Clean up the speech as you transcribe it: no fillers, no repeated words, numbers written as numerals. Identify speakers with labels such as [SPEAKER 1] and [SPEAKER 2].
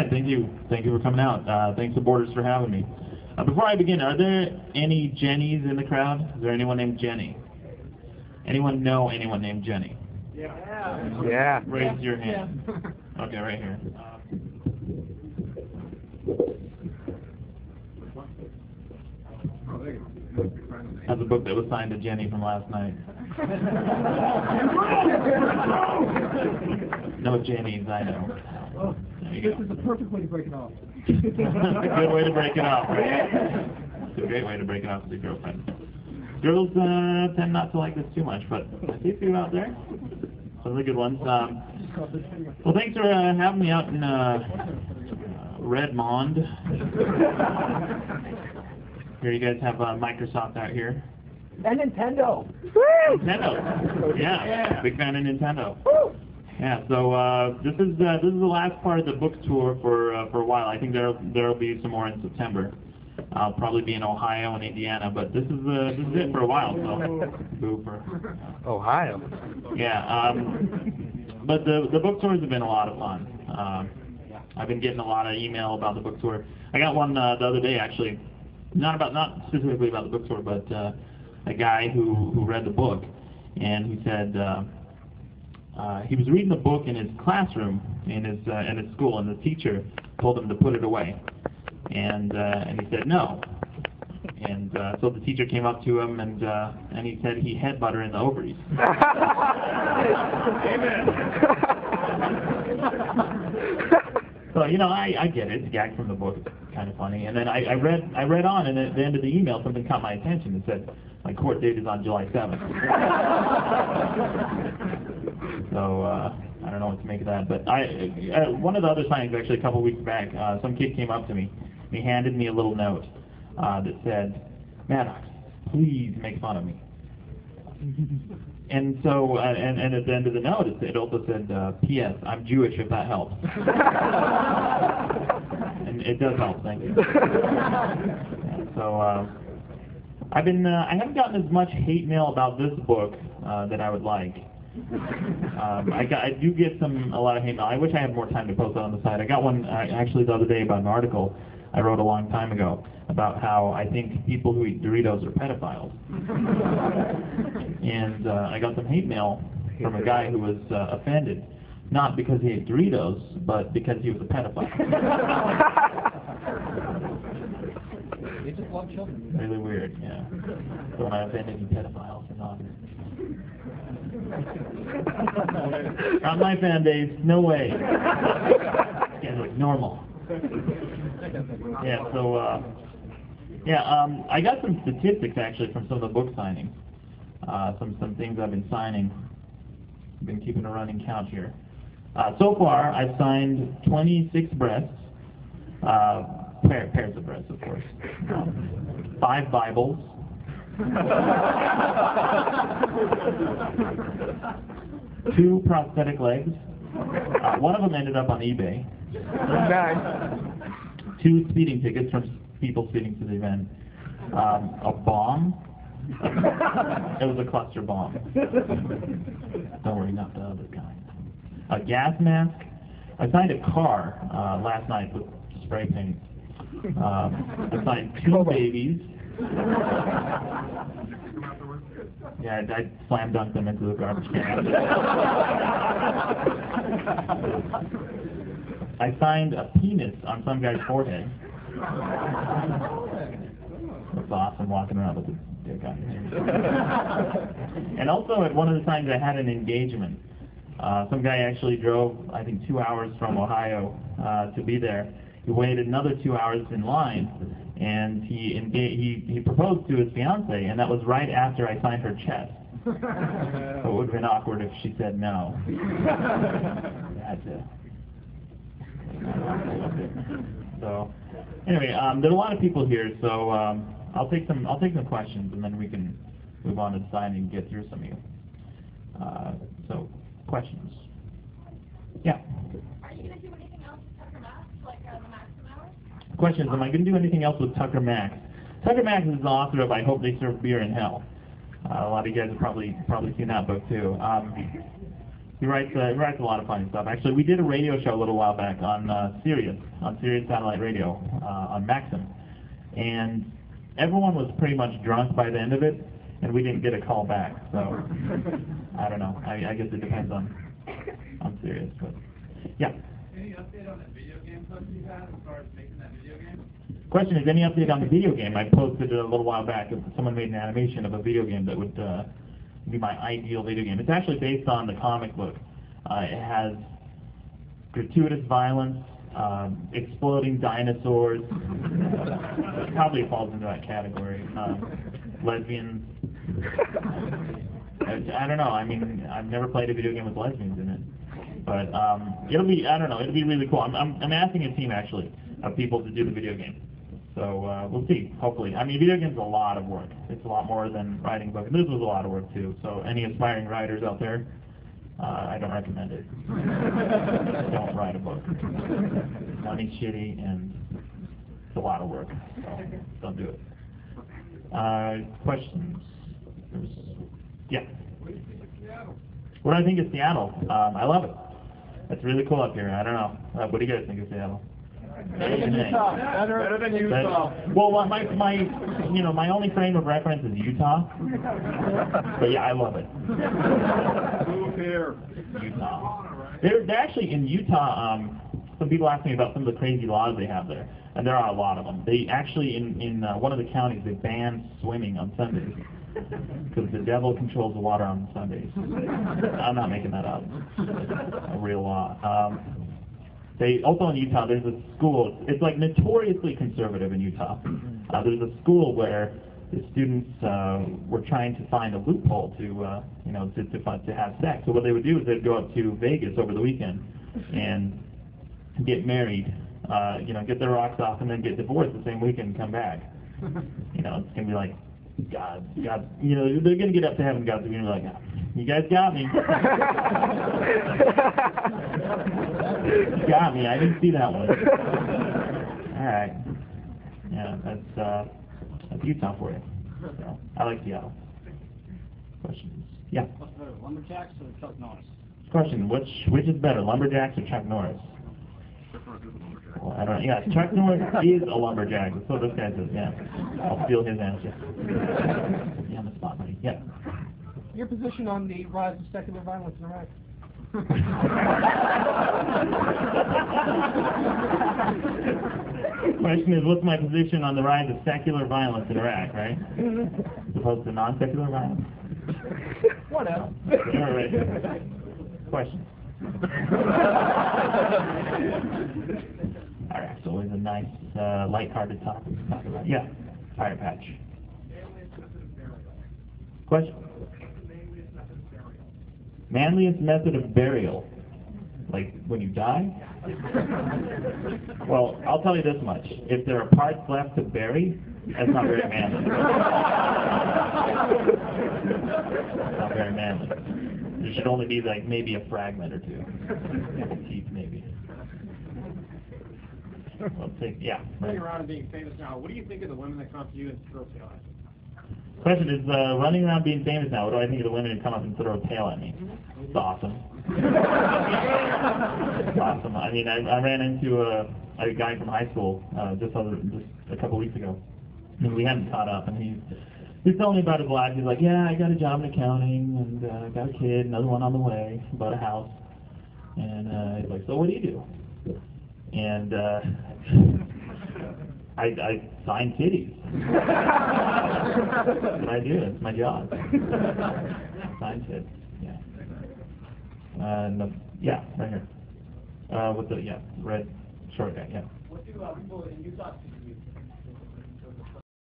[SPEAKER 1] ahead. Thank you. Thank you for coming out. Thanks to Borders for having me. Before I begin, are there any Jennies in the crowd? Is there anyone named Jenny? Anyone know anyone named Jenny?
[SPEAKER 2] Yeah.
[SPEAKER 1] Raise your hand. Okay, right here. That's a book that was signed to Jenny from last night. No Jennies, I know.
[SPEAKER 3] This is the perfect way to break it off.
[SPEAKER 1] It's a good way to break it off, right? It's a great way to break it off with your girlfriend. Girls tend not to like this too much, but I see a few out there. Some of the good ones. Well, thanks for having me out in Redmond. Here you guys have Microsoft out here.
[SPEAKER 3] And Nintendo.
[SPEAKER 1] Nintendo. Yeah, big fan of Nintendo. Yeah, so this is the last part of the book tour for a while. I think there'll be some more in September. I'll probably be in Ohio and Indiana, but this is it for a while. So, boo for
[SPEAKER 2] Ohio.
[SPEAKER 1] Yeah, but the book tours have been a lot of fun. I've been getting a lot of email about the book tour. I got one the other day actually, not specifically about the book tour, but a guy who read the book, and he said he was reading the book in his classroom in his school, and the teacher told him to put it away. And he said no, and so the teacher came up to him and he said he had butter in the ovaries. So I get it. It's a gag from the book. It's kind of funny. And then I read on, and at the end of the email, something caught my attention. It said my court date is on July 7th. So I don't know what to make of that. But one of the other signings actually a couple weeks back, some kid came up to me. He handed me a little note that said, "Maddox, please make fun of me." And so, and at the end of the note, it also said, "P.S. I'm Jewish, if that helps." And it does help, thank you. Yeah, so I haven't gotten as much hate mail about this book that I would like. I do get a lot of hate mail. I wish I had more time to post that on the site. I got one actually the other day about an article I wrote a long time ago about how I think people who eat Doritos are pedophiles. And I got some hate mail from a guy who was offended, not because he ate Doritos, but because he was a pedophile.
[SPEAKER 3] They just love children.
[SPEAKER 1] Really weird, yeah. So when I offend any pedophiles or not. Not my fan base, no way. You guys look normal. Yeah, so, I got some statistics actually from some of the book signings. Some things I've been signing. I've been keeping a running count here. So far, I've signed 26 breasts, pairs of breasts, of course, 5 Bibles, 2 prosthetic legs. One of them ended up on eBay.
[SPEAKER 2] Nice.
[SPEAKER 1] 2 speeding tickets from people speeding to the event. A bomb. It was a cluster bomb. Don't worry, not the other kind. A gas mask. I signed a car last night with spray paint. I signed 2 babies. Yeah, I slam dunked them into the garbage can. I signed a penis on some guy's forehead. That's awesome, walking around with a dick on your head. And also at one of the times I had an engagement. Some guy actually drove, I think, 2 hours from Ohio to be there. He waited another 2 hours in line, and he proposed to his fiancée, and that was right after I signed her chest. So it would have been awkward if she said no. I had to. So anyway, there are a lot of people here, so I'll take some questions, and then we can move on to the sign and get through some of you. So questions? Yeah.
[SPEAKER 4] Are you going to do anything else with Tucker Max, like the Maximum Hour?
[SPEAKER 1] Questions? Am I going to do anything else with Tucker Max? Tucker Max is the author of I Hope They Serve Beer in Hell. A lot of you guys have probably seen that book too. He writes a lot of funny stuff. Actually, we did a radio show a little while back on Sirius Satellite Radio, on Maxim. And everyone was pretty much drunk by the end of it, and we didn't get a call back. So, I don't know. I guess it depends on Sirius. But, yeah.
[SPEAKER 5] Any update on that video game post you had as far as making that video game?
[SPEAKER 1] Question is, any update on the video game? I posted it a little while back. Someone made an animation of a video game that would be my ideal video game. It's actually based on the comic book. It has gratuitous violence, exploding dinosaurs. Probably falls into that category. Lesbians. I don't know. I mean, I've never played a video game with lesbians in it. But it'll be, I don't know, it'll be really cool. I'm asking a team, actually, of people to do the video game. So we'll see, hopefully. I mean, video games is a lot of work. It's a lot more than writing a book. And this was a lot of work, too. So any aspiring writers out there, I don't recommend it. Don't write a book. Money's shitty, and it's a lot of work. So don't do it. Questions? Yeah. What do I think of Seattle? I love it. It's really cool up here. I don't know. What do you guys think of Seattle?
[SPEAKER 3] Better than Utah. Better than Utah.
[SPEAKER 1] Well, my only frame of reference is Utah. But yeah, I love it.
[SPEAKER 5] Move here.
[SPEAKER 1] Utah. They're actually in Utah. Some people ask me about some of the crazy laws they have there, and there are a lot of them. They actually in one of the counties they ban swimming on Sundays. Because the devil controls the water on Sundays. I'm not making that up. A real law. They also in Utah, there's a school. It's like notoriously conservative in Utah. There's a school where the students were trying to find a loophole to have sex. So what they would do is they'd go up to Vegas over the weekend and get married, get their rocks off, and then get divorced the same weekend and come back. It's gonna be like. God, they're going to get up to heaven, God's going to be like, you guys got me. You got me, I didn't see that one. All right. Yeah, that's Utah for you. So, I like Seattle. Questions? Yeah.
[SPEAKER 3] What's better, Lumberjacks or Chuck Norris?
[SPEAKER 1] Question, which is better, Lumberjacks or Chuck Norris? Well, I don't know. Yeah, Chuck Norris is a lumberjack. That's what this guy says, yeah. I'll steal his answer. Yeah, on the spot, buddy. Yeah.
[SPEAKER 3] Your position on the rise of secular violence in Iraq?
[SPEAKER 1] Question is, what's my position on the rise of secular violence in Iraq, right? As opposed to non-secular violence?
[SPEAKER 3] Whatever.
[SPEAKER 1] All right. Question. All right, so always a nice, light-hearted topic to talk about. Yeah, Fire Patch. Question? Manliest method of burial? Like when you die? Well, I'll tell you this much. If there are parts left to bury, that's not very manly. Not very manly. There should only be like maybe a fragment or two. Teeth maybe. Let's see. Yeah.
[SPEAKER 5] Running around and being famous now, what do you think of the women that come up to you and throw tail at you?
[SPEAKER 1] Question is, running around being famous now, what do I think of the women who come up and throw a tail at me? It's awesome. It's awesome. I mean, I ran into a guy from high school just a couple weeks ago. And we hadn't caught up, and he's telling me about his life. He's like, yeah, I got a job in accounting, and got a kid, another one on the way, bought a house. And he's like, so what do you do? And I sign titties. That's what I do. It's my job. Sign tits. Yeah. Yeah, right here. With the red short guy. Yeah.
[SPEAKER 5] What do people in Utah